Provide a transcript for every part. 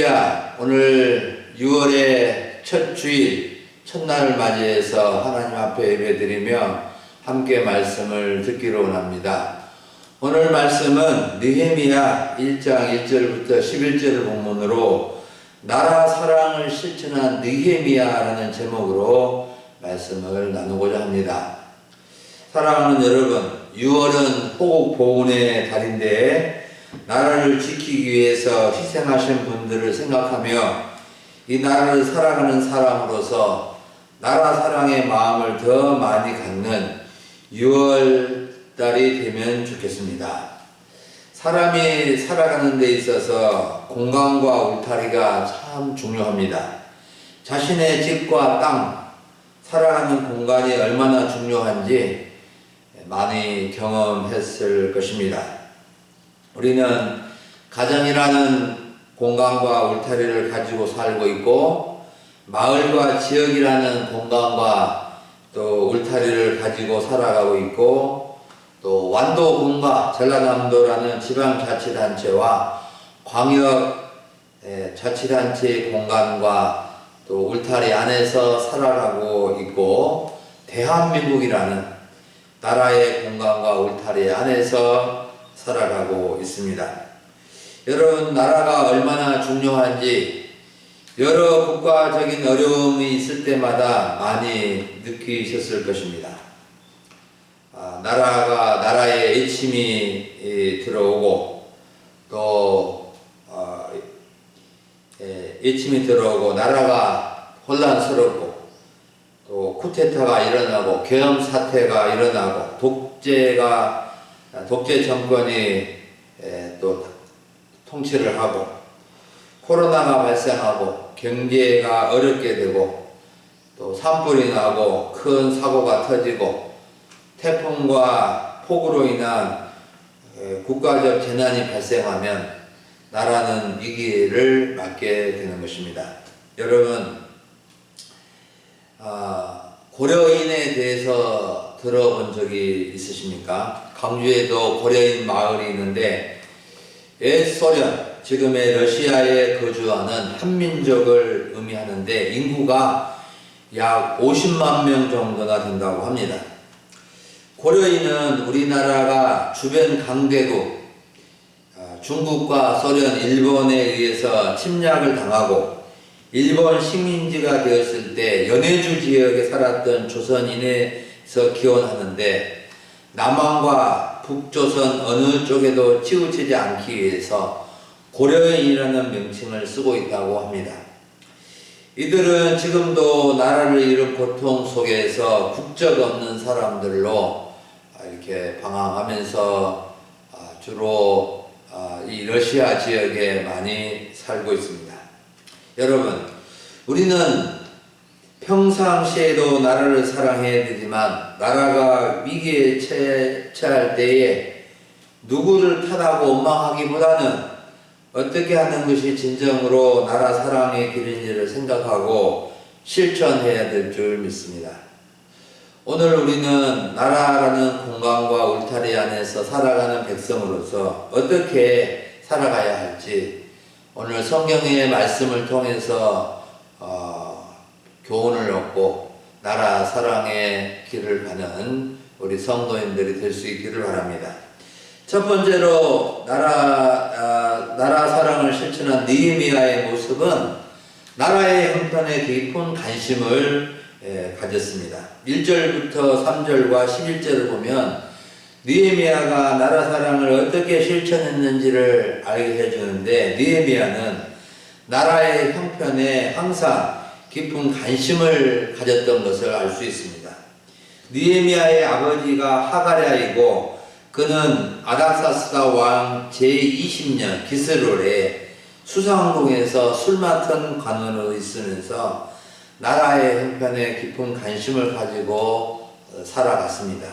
할렐루야. 오늘 6월의 첫 주일, 첫날을 맞이해서 하나님 앞에 예배드리며 함께 말씀을 듣기로 원합니다. 오늘 말씀은 느헤미야 1장 1절부터 11절을 본문으로 나라 사랑을 실천한 느헤미야라는 제목으로 말씀을 나누고자 합니다. 사랑하는 여러분, 6월은 호국 보훈의 달인데 나라를 지키기 위해서 희생하신 분들을 생각하며 이 나라를 살아가는 사람으로서 나라 사랑의 마음을 더 많이 갖는 6월달이 되면 좋겠습니다. 사람이 살아가는 데 있어서 공간과 울타리가 참 중요합니다. 자신의 집과 땅, 살아가는 공간이 얼마나 중요한지 많이 경험했을 것입니다. 우리는 가정이라는 공간과 울타리를 가지고 살고 있고 마을과 지역이라는 공간과 또 울타리를 가지고 살아가고 있고 또 완도군과 전라남도라는 지방자치단체와 광역자치단체의 공간과 또 울타리 안에서 살아가고 있고 대한민국이라는 나라의 공간과 울타리 안에서 살아가고 있습니다. 여러분, 나라가 얼마나 중요한지 여러 국가적인 어려움이 있을 때마다 많이 느끼셨을 것입니다. 나라에 애침이 들어오고 또 애침이 들어오고 나라가 혼란스럽고 또 쿠데타가 일어나고 계엄 사태가 일어나고 독재 정권이 또 통치를 하고 코로나가 발생하고 경제가 어렵게 되고 또 산불이 나고 큰 사고가 터지고 태풍과 폭우로 인한 국가적 재난이 발생하면 나라는 위기를 맞게 되는 것입니다. 여러분, 고려인에 대해서 들어본 적이 있으십니까? 광주에도 고려인 마을이 있는데 옛 소련, 지금의 러시아에 거주하는 한민족을 의미하는데 인구가 약 50만 명 정도나 된다고 합니다. 고려인은 우리나라가 주변 강대국 중국과 소련, 일본에 의해서 침략을 당하고 일본 식민지가 되었을 때 연해주 지역에 살았던 조선인에서 기원하는데 남한과 북조선 어느 쪽에도 치우치지 않기 위해서 고려인이라는 명칭을 쓰고 있다고 합니다. 이들은 지금도 나라를 잃은 고통 속에서 국적 없는 사람들로 이렇게 방황하면서 주로 이 러시아 지역에 많이 살고 있습니다. 여러분, 우리는 평상시에도 나라를 사랑해야 되지만 나라가 위기에 처할 때에 누구를 탓하고 원망하기보다는 어떻게 하는 것이 진정으로 나라 사랑의 길인지를 생각하고 실천해야 될 줄 믿습니다. 오늘 우리는 나라라는 공간과 울타리 안에서 살아가는 백성으로서 어떻게 살아가야 할지 오늘 성경의 말씀을 통해서 교훈을 얻고 나라 사랑의 길을 가는 우리 성도인들이 될 수 있기를 바랍니다. 첫 번째로 나라 사랑을 실천한 느헤미야의 모습은 나라의 형편에 깊은 관심을 가졌습니다. 1절부터 3절과 11절을 보면 느헤미야가 나라 사랑을 어떻게 실천했는지를 알게 해주는데 느헤미야는 나라의 형편에 항상 깊은 관심을 가졌던 것을 알 수 있습니다. 느헤미야의 아버지가 하가랴이고 그는 아닥사스다 왕 제20년 기스롤에 수상궁에서 술 맡은 관원으로 있으면서 나라의 형편에 깊은 관심을 가지고 살아갔습니다.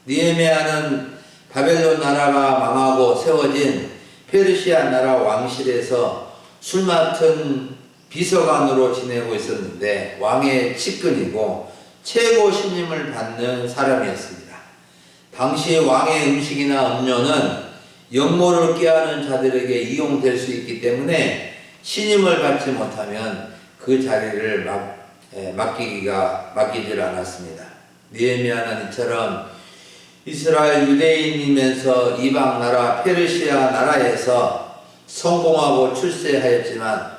느헤미야는 바벨론 나라가 망하고 세워진 페르시아 나라 왕실에서 술 맡은 비서관으로 지내고 있었는데 왕의 측근이고 최고 신임을 받는 사람이었습니다. 당시 왕의 음식이나 음료는 영모를 꾀하는 자들에게 이용될 수 있기 때문에 신임을 받지 못하면 그 자리를 맡기질 않았습니다. 느헤미야는 이처럼 이스라엘 유대인이면서 이방 나라 페르시아 나라에서 성공하고 출세하였지만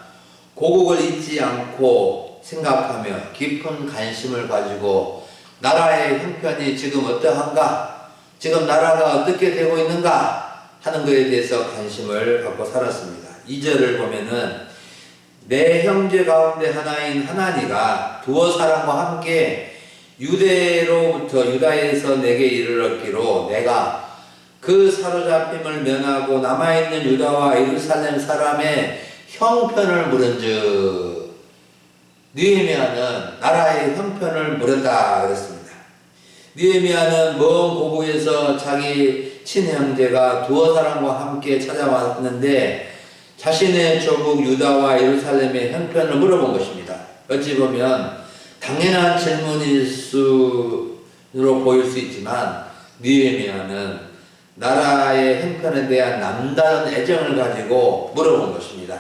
고국을 잊지 않고 생각하며 깊은 관심을 가지고 나라의 형편이 지금 어떠한가, 지금 나라가 어떻게 되고 있는가 하는 것에 대해서 관심을 갖고 살았습니다. 2절을 보면은 내 형제 가운데 하나인 하나니가 두어 사람과 함께 유다에서 내게 이르렀기로 내가 그 사로잡힘을 면하고 남아있는 유다와 예루살렘 사람의 형편을 물은즉 느헤미야는 나라의 형편을 물었다 그랬습니다. 느헤미야는 먼 고국에서 자기 친형제가 두어 사람과 함께 찾아왔는데 자신의 조국 유다와 예루살렘의 형편을 물어본 것입니다. 어찌 보면 당연한 질문일 수로 보일 수 있지만 느헤미야는 나라의 형편에 대한 남다른 애정을 가지고 물어본 것입니다.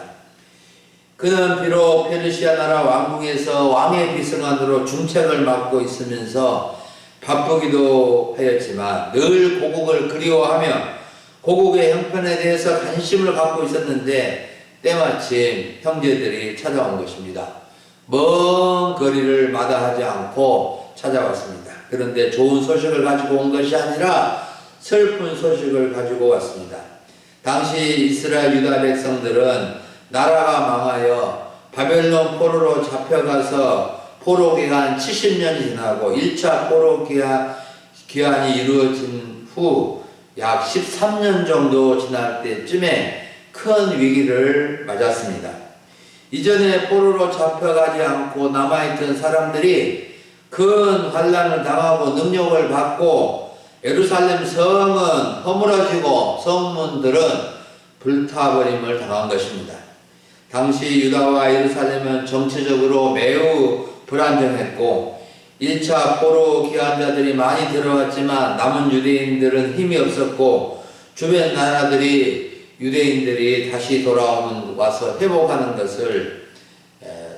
그는 비록 페르시아 나라 왕궁에서 왕의 비서관으로 중책을 맡고 있으면서 바쁘기도 하였지만 늘 고국을 그리워하며 고국의 형편에 대해서 관심을 갖고 있었는데 때마침 형제들이 찾아온 것입니다. 먼 거리를 마다하지 않고 찾아왔습니다. 그런데 좋은 소식을 가지고 온 것이 아니라 슬픈 소식을 가지고 왔습니다. 당시 이스라엘 유다 백성들은 나라가 망하여 바벨론 포로로 잡혀가서 포로 기간 70년이 지나고 1차 포로 기한이 이루어진 후 약 13년 정도 지날 때쯤에 큰 위기를 맞았습니다. 이전에 포로로 잡혀가지 않고 남아있던 사람들이 큰 환난을 당하고 능력을 받고 예루살렘 성은 허물어지고 성문들은 불타버림을 당한 것입니다. 당시 유다와 예루살렘은 정치적으로 매우 불안정했고 1차 포로 기한자들이 많이 들어왔지만 남은 유대인들은 힘이 없었고 주변 나라들이 유대인들이 다시 와서 회복하는 것을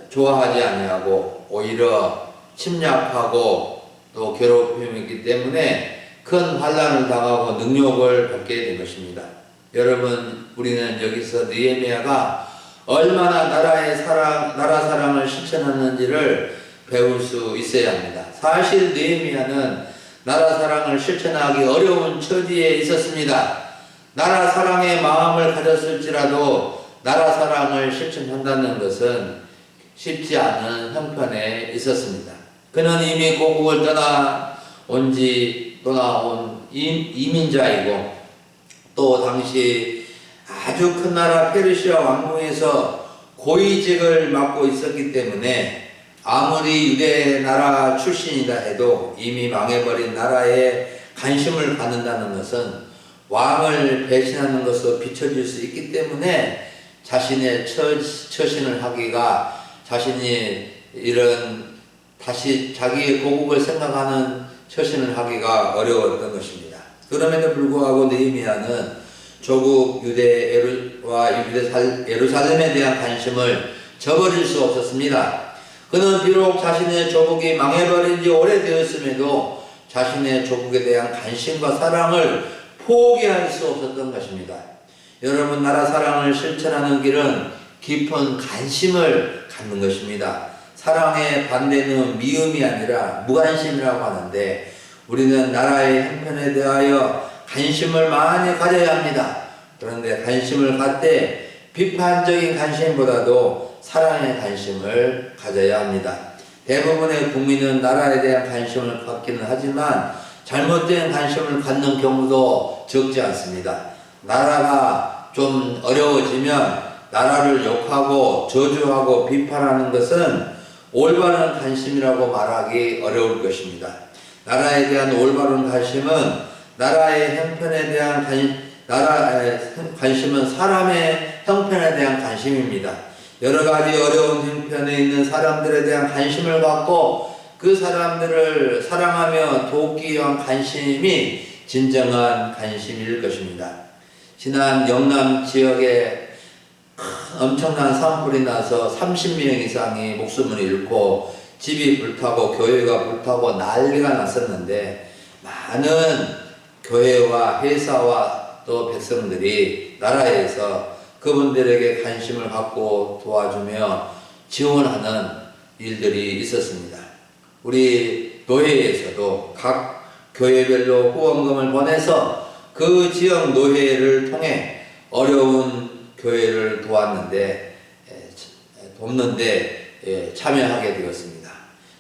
좋아하지 아니하고 오히려 침략하고 또 괴롭힘이기 때문에 큰 환난을 당하고 능욕을 받게 된 것입니다. 여러분, 우리는 여기서 느헤미야가 얼마나 나라 사랑을 실천하는지를 배울 수 있어야 합니다. 사실 느헤미야는 나라 사랑을 실천하기 어려운 처지에 있었습니다. 나라 사랑의 마음을 가졌을지라도 나라 사랑을 실천한다는 것은 쉽지 않은 형편에 있었습니다. 그는 이미 고국을 떠나온 이민자이고 또 당시 아주 큰 나라 페르시아 왕궁에서 고위직을 맡고 있었기 때문에 아무리 유대 나라 출신이다 해도 이미 망해버린 나라에 관심을 갖는다는 것은 왕을 배신하는 것으로 비춰질 수 있기 때문에 자신의 처신을 하기가 자신이 다시 자기의 고국을 생각하는 처신을 하기가 어려웠던 것입니다. 그럼에도 불구하고 느헤미야는 조국 유대와 예루살렘에 대한 관심을 저버릴 수 없었습니다. 그는 비록 자신의 조국이 망해버린 지 오래되었음에도 자신의 조국에 대한 관심과 사랑을 포기할 수 없었던 것입니다. 여러분, 나라 사랑을 실천하는 길은 깊은 관심을 갖는 것입니다. 사랑의 반대는 미움이 아니라 무관심이라고 하는데 우리는 나라의 형편에 대하여 관심을 많이 가져야 합니다. 그런데 관심을 갖되 비판적인 관심보다도 사랑의 관심을 가져야 합니다. 대부분의 국민은 나라에 대한 관심을 갖기는 하지만 잘못된 관심을 갖는 경우도 적지 않습니다. 나라가 좀 어려워지면 나라를 욕하고 저주하고 비판하는 것은 올바른 관심이라고 말하기 어려울 것입니다. 나라에 대한 올바른 관심은 나라의 형편에 대한 관심은 사람의 형편에 대한 관심입니다. 여러 가지 어려운 형편에 있는 사람들에 대한 관심을 갖고 그 사람들을 사랑하며 돕기 위한 관심이 진정한 관심일 것입니다. 지난 영남 지역에 엄청난 산불이 나서 30명 이상이 목숨을 잃고 집이 불타고 교회가 불타고 난리가 났었는데, 많은 교회와 회사와 또 백성들이 나라에서 그분들에게 관심을 갖고 도와주며 지원하는 일들이 있었습니다. 우리 노회에서도 각 교회별로 후원금을 보내서 그 지역 노회를 통해 어려운 교회를 돕는데 참여하게 되었습니다.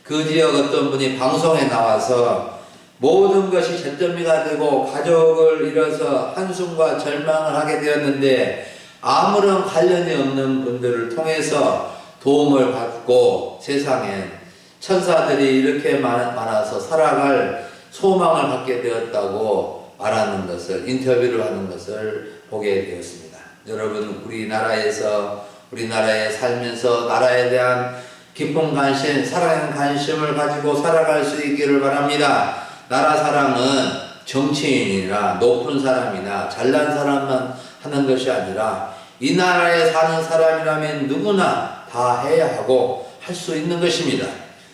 그 지역 어떤 분이 방송에 나와서 모든 것이 잿더미가 되고 가족을 잃어서 한숨과 절망을 하게 되었는데, 아무런 관련이 없는 분들을 통해서 도움을 받고 세상엔 천사들이 이렇게 많아서 살아갈 소망을 갖게 되었다고 말하는 것을, 인터뷰를 하는 것을 보게 되었습니다. 여러분, 우리나라에 살면서 나라에 대한 깊은 관심, 사랑의 관심을 가지고 살아갈 수 있기를 바랍니다. 나라 사랑은 정치인이나 높은 사람이나 잘난 사람만 하는 것이 아니라 이 나라에 사는 사람이라면 누구나 다 해야 하고 할 수 있는 것입니다.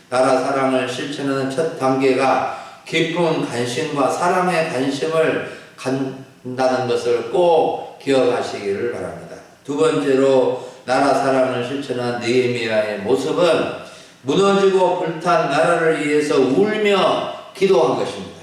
나라 사랑을 실천하는 첫 단계가 깊은 관심과 사랑의 관심을 갖는다는 것을 꼭 기억하시기를 바랍니다. 두 번째로 나라 사랑을 실천한 느헤미야의 모습은 무너지고 불탄 나라를 위해서 울며 기도한 것입니다.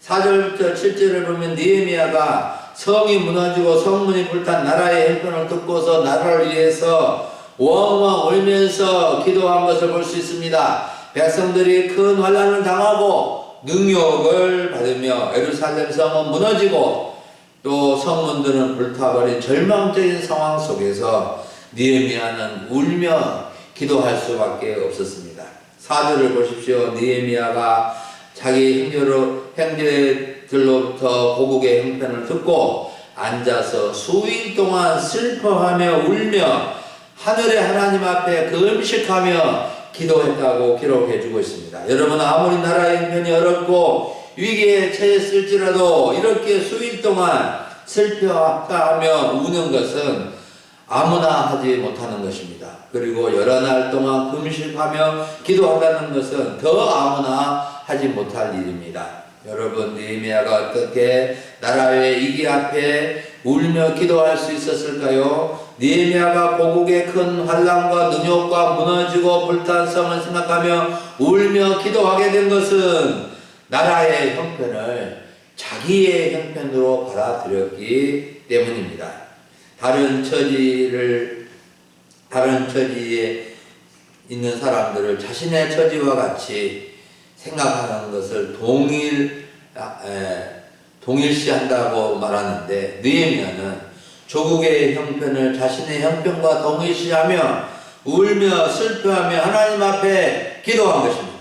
4절부터 7절을 보면 느헤미야가 성이 무너지고 성문이 불탄 나라의 형편을 듣고서 나라를 위해서 엉엉 울면서 기도한 것을 볼 수 있습니다. 백성들이 큰 환난을 당하고 능욕을 받으며 예루살렘 성은 무너지고 또 성문들은 불타버린 절망적인 상황 속에서 느헤미야는 울며 기도할 수밖에 없었습니다. 4절을 보십시오. 느헤미야가 자기 형제들로부터 고국의 형편을 듣고 앉아서 수일 동안 슬퍼하며 울며 하늘의 하나님 앞에 금식하며 기도했다고 기록해주고 있습니다. 여러분, 아무리 나라의 형편이 어렵고 위기에 처했을지라도 이렇게 수일 동안 슬퍼하며 우는 것은 아무나 하지 못하는 것입니다. 그리고 여러 날 동안 금식하며 기도한다는 것은 더 아무나 하지 못할 일입니다. 여러분, 느헤미야가 어떻게 나라의 위기 앞에 울며 기도할 수 있었을까요? 느헤미야가 고국의 큰 환난과 능욕과 무너지고 불탄 성을 생각하며 울며 기도하게 된 것은 나라의 형편을 자기의 형편으로 받아들였기 때문입니다. 다른 처지에 있는 사람들을 자신의 처지와 같이 생각하는 것을 동일시한다고 말하는데, 느헤미야는 조국의 형편을 자신의 형편과 동일시하며 울며 슬퍼하며 하나님 앞에 기도한 것입니다.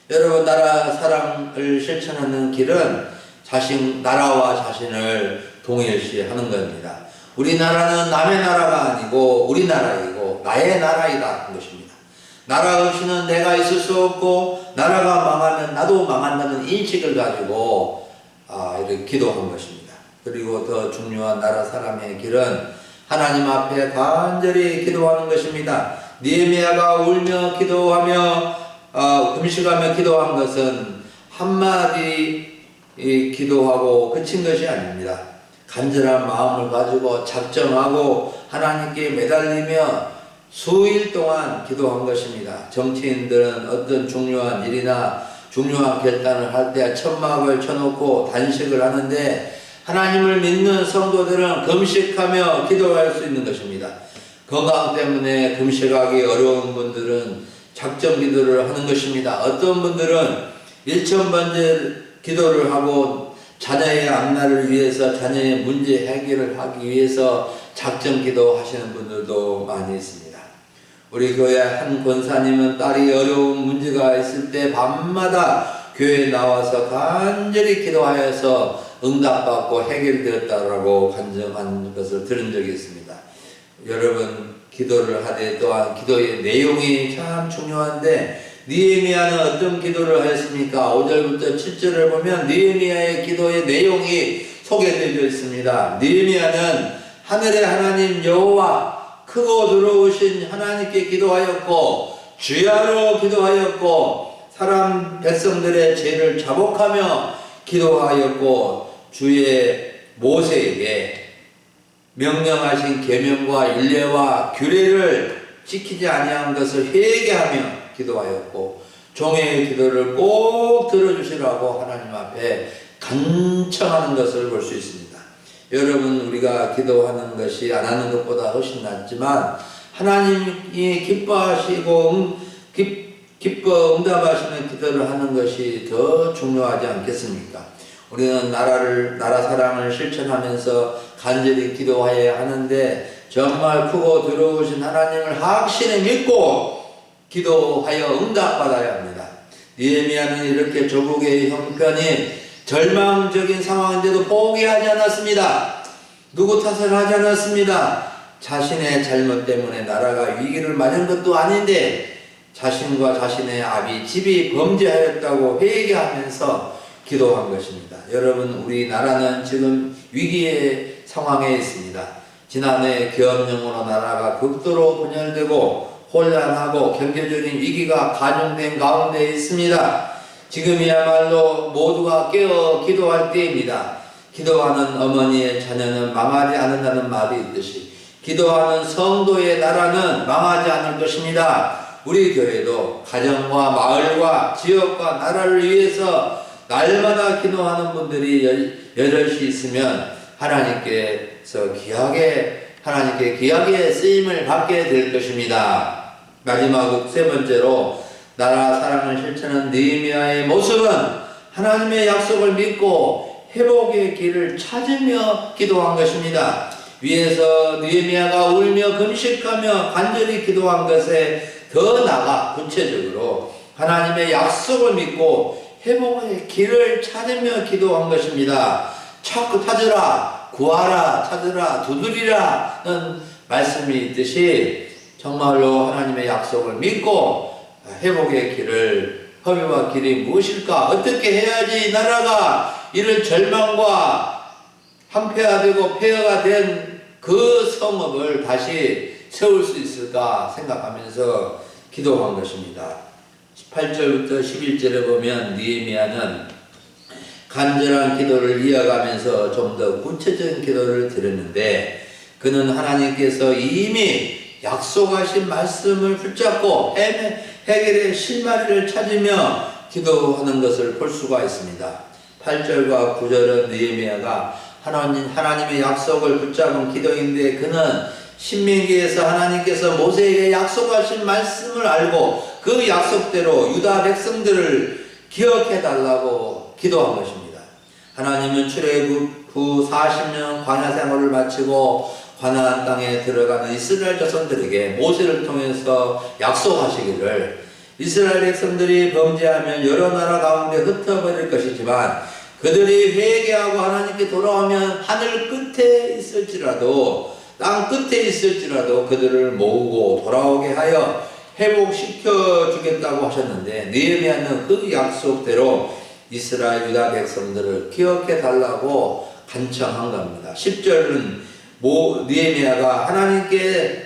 여러분, 나라 사랑을 실천하는 길은 나라와 자신을 동일시하는 겁니다. 우리나라는 남의 나라가 아니고 우리 나라이고 나의 나라이다 하는 것입니다. 나라 없이는 내가 있을 수 없고 나라가 망하면 나도 망한다는 인식을 가지고 이렇게 기도한 것입니다. 그리고 더 중요한 나라 사람의 길은 하나님 앞에 간절히 기도하는 것입니다. 느헤미야가 울며 기도하며 금식하며 기도한 것은 한마디 기도하고 그친 것이 아닙니다. 간절한 마음을 가지고 작정하고 하나님께 매달리며 수일 동안 기도한 것입니다. 정치인들은 어떤 중요한 일이나 중요한 결단을 할 때 천막을 쳐놓고 단식을 하는데, 하나님을 믿는 성도들은 금식하며 기도할 수 있는 것입니다. 건강 때문에 금식하기 어려운 분들은 작정 기도를 하는 것입니다. 어떤 분들은 일천번째 기도를 하고 자녀의 앞날을 위해서, 자녀의 문제 해결을 하기 위해서 작정 기도 하시는 분들도 많이 있습니다. 우리 교회 한 권사님은 딸이 어려운 문제가 있을 때 밤마다 교회에 나와서 간절히 기도하여서 응답받고 해결되었다라고 간증한 것을 들은 적이 있습니다. 여러분, 기도를 하되 또한 기도의 내용이 참 중요한데, 느헤미야는 어떤 기도를 하였습니까? 5절부터 7절을 보면 느헤미야의 기도의 내용이 소개되어 있습니다. 느헤미야는 하늘의 하나님 여호와 크고 두려우신 하나님께 기도하였고 주야로 기도하였고 사람 백성들의 죄를 자복하며 기도하였고 주의 모세에게 명령하신 계명과 율례와 규례를 지키지 아니한 것을 회개하며 기도하였고 종의 기도를 꼭 들어주시라고 하나님 앞에 간청하는 것을 볼 수 있습니다. 여러분, 우리가 기도하는 것이 안 하는 것보다 훨씬 낫지만 하나님이 기뻐하시고 기뻐 응답하시는 기도를 하는 것이 더 중요하지 않겠습니까? 우리는 나라 사랑을 실천하면서 간절히 기도해야 하는데 정말 크고 두려우신 하나님을 확실히 믿고 기도하여 응답받아야 합니다. 느헤미야는 이렇게 조국의 형편이 절망적인 상황인데도 포기하지 않았습니다. 누구 탓을 하지 않았습니다. 자신의 잘못 때문에 나라가 위기를 맞은 것도 아닌데 자신과 자신의 아비 집이 범죄하였다고 회개하면서 기도한 것입니다. 여러분, 우리나라는 지금 위기의 상황에 있습니다. 지난해 계엄령으로 나라가 극도로 분열되고 혼란하고 경제적인 위기가 가중된 가운데 있습니다. 지금이야말로 모두가 깨어 기도할 때입니다. 기도하는 어머니의 자녀는 망하지 않는다는 말이 있듯이 기도하는 성도의 나라는 망하지 않을 것입니다. 우리 교회도 가정과 마을과 지역과 나라를 위해서 날마다 기도하는 분들이 여럿이 있으면 하나님께 귀하게 쓰임을 받게 될 것입니다. 마지막 세 번째로 나라 사랑을 실천한 느헤미야의 모습은 하나님의 약속을 믿고 회복의 길을 찾으며 기도한 것입니다. 위에서 느헤미야가 울며 금식하며 간절히 기도한 것에 더 나아가 구체적으로 하나님의 약속을 믿고 회복의 길을 찾으며 기도한 것입니다. 찾으라, 구하라, 찾으라, 두드리라는 말씀이 있듯이 정말로 하나님의 약속을 믿고 회복의 길을, 허비와 길이 무엇일까? 어떻게 해야지 나라가 이런 절망과 황폐화되고 폐허가 된 그 성읍을 다시 세울 수 있을까 생각하면서 기도한 것입니다. 8절부터 11절에 보면 느헤미야는 간절한 기도를 이어가면서 좀 더 구체적인 기도를 드렸는데 그는 하나님께서 이미 약속하신 말씀을 붙잡고 해결의 실마리를 찾으며 기도하는 것을 볼 수가 있습니다. 8절과 9절은 느헤미야가 하나님의 약속을 붙잡은 기도인데 그는 신명기에서 하나님께서 모세에게 약속하신 말씀을 알고 그 약속대로 유다 백성들을 기억해 달라고 기도한 것입니다. 하나님은 출애굽 후 40년 광야 생활을 마치고 가나안 땅에 들어가는 이스라엘 자손들에게 모세를 통해서 약속하시기를 이스라엘 백성들이 범죄하면 여러 나라 가운데 흩어버릴 것이지만 그들이 회개하고 하나님께 돌아오면 하늘 끝에 있을지라도 땅 끝에 있을지라도 그들을 모으고 돌아오게 하여 회복시켜 주겠다고 하셨는데 느헤미야는 그 약속대로 이스라엘 유다 백성들을 기억해 달라고 간청한 겁니다. 10절은 느헤미야가 하나님께서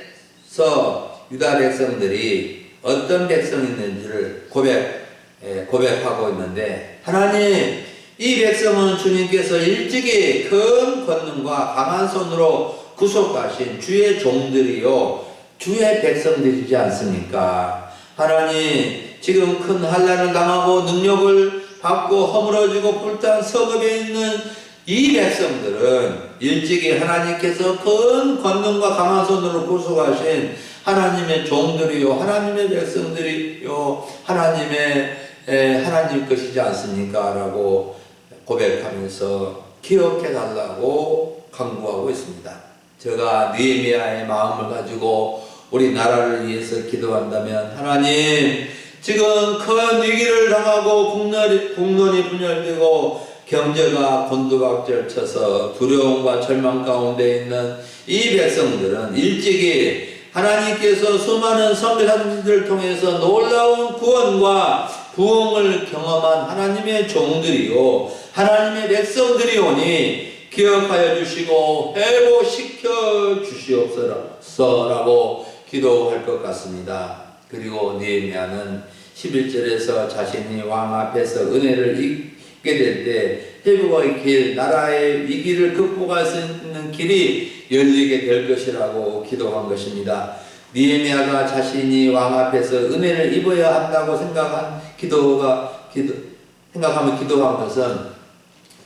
유다 백성들이 어떤 백성이었는지를 고백하고 있는데 하나님, 이 백성은 주님께서 일찍이 큰 권능과 강한 손으로 구속하신 주의 종들이요 주의 백성들이지 않습니까? 하나님, 지금 큰 환난을 당하고 능력을 받고 허물어지고 불탄 성읍에 있는 이 백성들은 일찍이 하나님께서 큰 권능과 강한 손으로 구속하신 하나님의 종들이요 하나님의 백성들이요 하나님 것이지 않습니까? 라고 고백하면서 기억해 달라고 강구하고 있습니다. 제가 느헤미야의 마음을 가지고 우리 나라를 위해서 기도한다면 하나님, 지금 큰 위기를 당하고 국론이 분열되고 경제가 곤두박질 쳐서 두려움과 절망 가운데 있는 이 백성들은 일찍이 하나님께서 수많은 선교사님들을 통해서 놀라운 구원과 부흥을 경험한 하나님의 종들이요 하나님의 백성들이오니 기억하여 주시고 회복시켜 주시옵소서라고 기도할 것 같습니다. 그리고 느헤미야는 11절에서 자신이 왕 앞에서 은혜를 잊게 될 때 회복의 길, 나라의 위기를 극복할 수 있는 길이 열리게 될 것이라고 기도한 것입니다. 느헤미야가 자신이 왕 앞에서 은혜를 입어야 한다고 생각하며 기도한 것은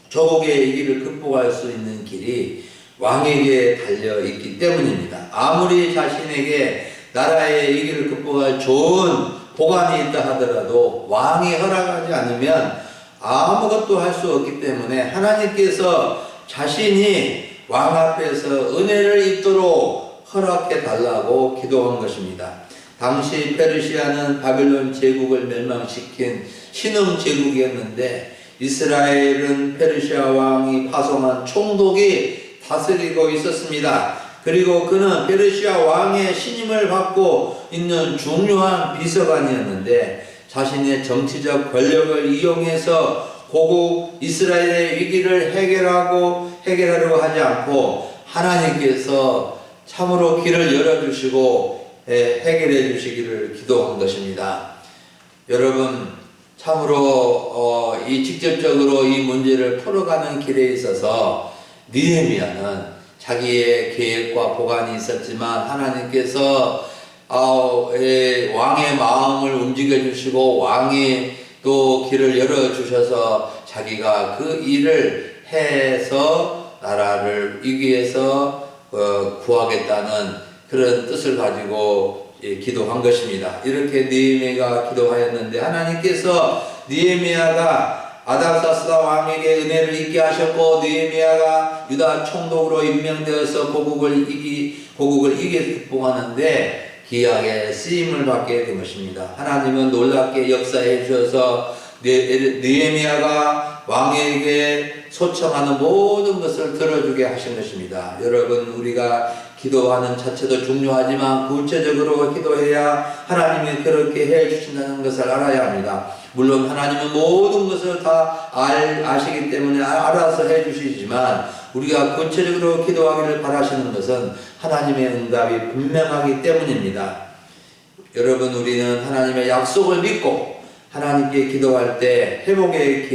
조국의 위기를 극복할 수 있는 길이 왕에게 달려 있기 때문입니다. 아무리 자신에게 나라의 위기를 극복할 좋은 보관이 있다 하더라도 왕이 허락하지 않으면 아무것도 할 수 없기 때문에 하나님께서 자신이 왕 앞에서 은혜를 입도록 허락해 달라고 기도한 것입니다. 당시 페르시아는 바빌론 제국을 멸망시킨 신흥 제국이었는데 이스라엘은 페르시아 왕이 파송한 총독이 다스리고 있었습니다. 그리고 그는 페르시아 왕의 신임을 받고 있는 중요한 비서관이었는데 자신의 정치적 권력을 이용해서 고국 이스라엘의 위기를 해결하려고 하지 않고 하나님께서 참으로 길을 열어주시고 해결해 주시기를 기도한 것입니다. 여러분, 참으로 직접적으로 이 문제를 풀어가는 길에 있어서 느헤미야는 자기의 계획과 보관이 있었지만 하나님께서 왕의 마음을 움직여 주시고 왕이 또 길을 열어 주셔서 자기가 그 일을 해서 나라를 위기에서 구하겠다는 그런 뜻을 가지고 기도한 것입니다. 이렇게 느헤미야가 기도하였는데 하나님께서 느헤미야가 아닥사스다 왕에게 은혜를 입게 하셨고 느헤미야가 유다 총독으로 임명되어서 고국을 이게 극복하는데 귀하게 쓰임을 받게 된 것입니다. 하나님은 놀랍게 역사해 주셔서 느헤미야가 왕에게 소청하는 모든 것을 들어주게 하신 것입니다. 여러분, 우리가 기도하는 자체도 중요하지만 구체적으로 기도해야 하나님이 그렇게 해 주신다는 것을 알아야 합니다. 물론 하나님은 모든 것을 다 아시기 때문에 알아서 해 주시지만 우리가 구체적으로 기도하기를 바라시는 것은 하나님의 응답이 분명하기 때문입니다. 여러분, 우리는 하나님의 약속을 믿고 하나님께 기도할 때 회복의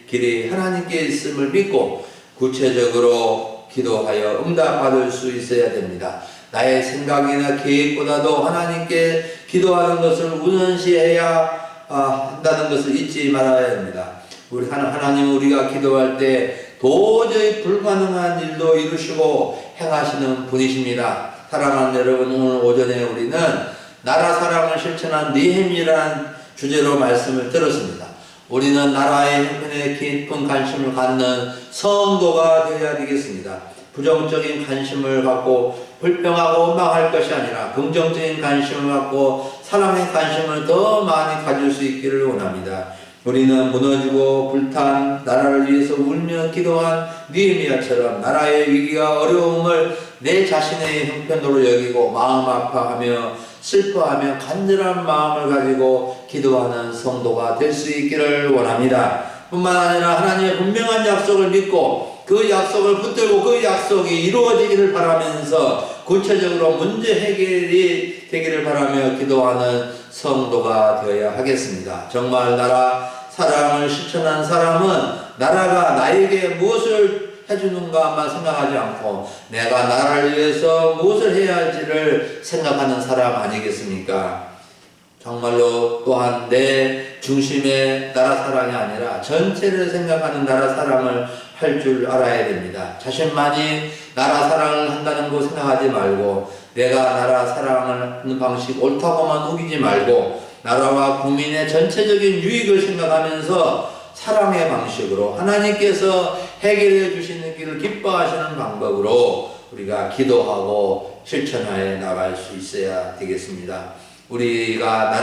길이 하나님께 있음을 믿고 구체적으로 기도하여 응답받을 수 있어야 됩니다. 나의 생각이나 계획보다도 하나님께 기도하는 것을 우선시해야 한다는 것을 잊지 말아야 합니다. 하나님, 우리가 기도할 때 도저히 불가능한 일도 이루시고 행하시는 분이십니다. 사랑하는 여러분, 오늘 오전에 우리는 나라 사랑을 실천한 느헤미야라는 주제로 말씀을 들었습니다. 우리는 나라의 형편에 깊은 관심을 갖는 성도가 되어야 되겠습니다. 부정적인 관심을 갖고 불평하고 원망할 것이 아니라 긍정적인 관심을 갖고 사랑의 관심을 더 많이 가질 수 있기를 원합니다. 우리는 무너지고 불탄 나라를 위해서 울며 기도한 느헤미야처럼 나라의 위기와 어려움을 내 자신의 형편으로 여기고 마음 아파하며 슬퍼하며 간절한 마음을 가지고 기도하는 성도가 될 수 있기를 원합니다. 뿐만 아니라 하나님의 분명한 약속을 믿고 그 약속을 붙들고 그 약속이 이루어지기를 바라면서 구체적으로 문제 해결이 되기를 바라며 기도하는 성도가 되어야 하겠습니다. 정말 나라 사랑을 실천한 사람은 나라가 나에게 무엇을 해주는가만 생각하지 않고 내가 나라를 위해서 무엇을 해야 할지를 생각하는 사람 아니겠습니까? 정말로 또한 내 중심의 나라 사랑이 아니라 전체를 생각하는 나라 사랑을 할 줄 알아야 됩니다. 자신만이 나라 사랑을 한다는 거 생각하지 말고 내가 나라 사랑을 하는 방식 옳다고만 우기지 말고 나라와 국민의 전체적인 유익을 생각하면서 사랑의 방식으로 하나님께서 해결해 주시는 길을 기뻐하시는 방법으로 우리가 기도하고 실천하여 나갈 수 있어야 되겠습니다. 우리가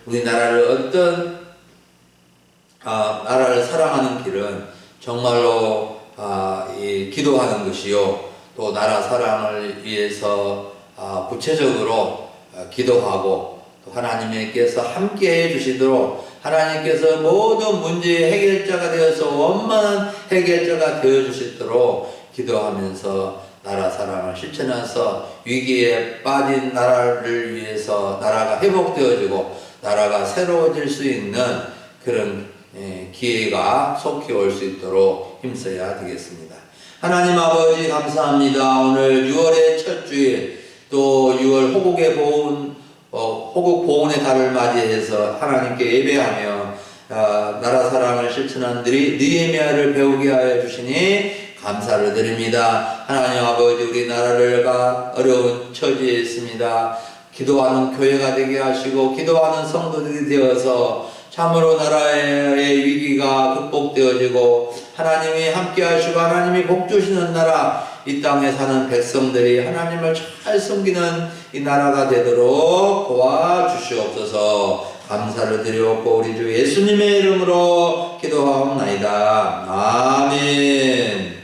우리 나라를 어떤 나라를 사랑하는 길은 정말로 기도하는 것이요, 또 나라 사랑을 위해서 구체적으로 기도하고 또 하나님께서 함께 해 주시도록 하나님께서 모든 문제의 해결자가 되어서 원만한 해결자가 되어줄 수 있도록 기도하면서 나라 사랑을 실천해서 위기에 빠진 나라를 위해서 나라가 회복되어지고 나라가 새로워질 수 있는 그런 기회가 속히 올 수 있도록 힘써야 되겠습니다. 하나님 아버지 감사합니다. 오늘 6월의 첫 주일 또 6월 호국의 보훈 호국 보훈의 달을 맞이해서 하나님께 예배하며 나라 사랑을 실천한 느헤미야를 배우게 하여 주시니 감사를 드립니다. 하나님 아버지 우리 나라가 어려운 처지에 있습니다. 기도하는 교회가 되게 하시고 기도하는 성도들이 되어서 참으로 나라의 위기가 극복되어지고 하나님이 함께 하시고 하나님이 복 주시는 나라 이 땅에 사는 백성들이 하나님을 잘 섬기는 이 나라가 되도록 도와주시옵소서. 감사를 드리옵고 우리 주 예수님의 이름으로 기도하옵나이다. 아멘.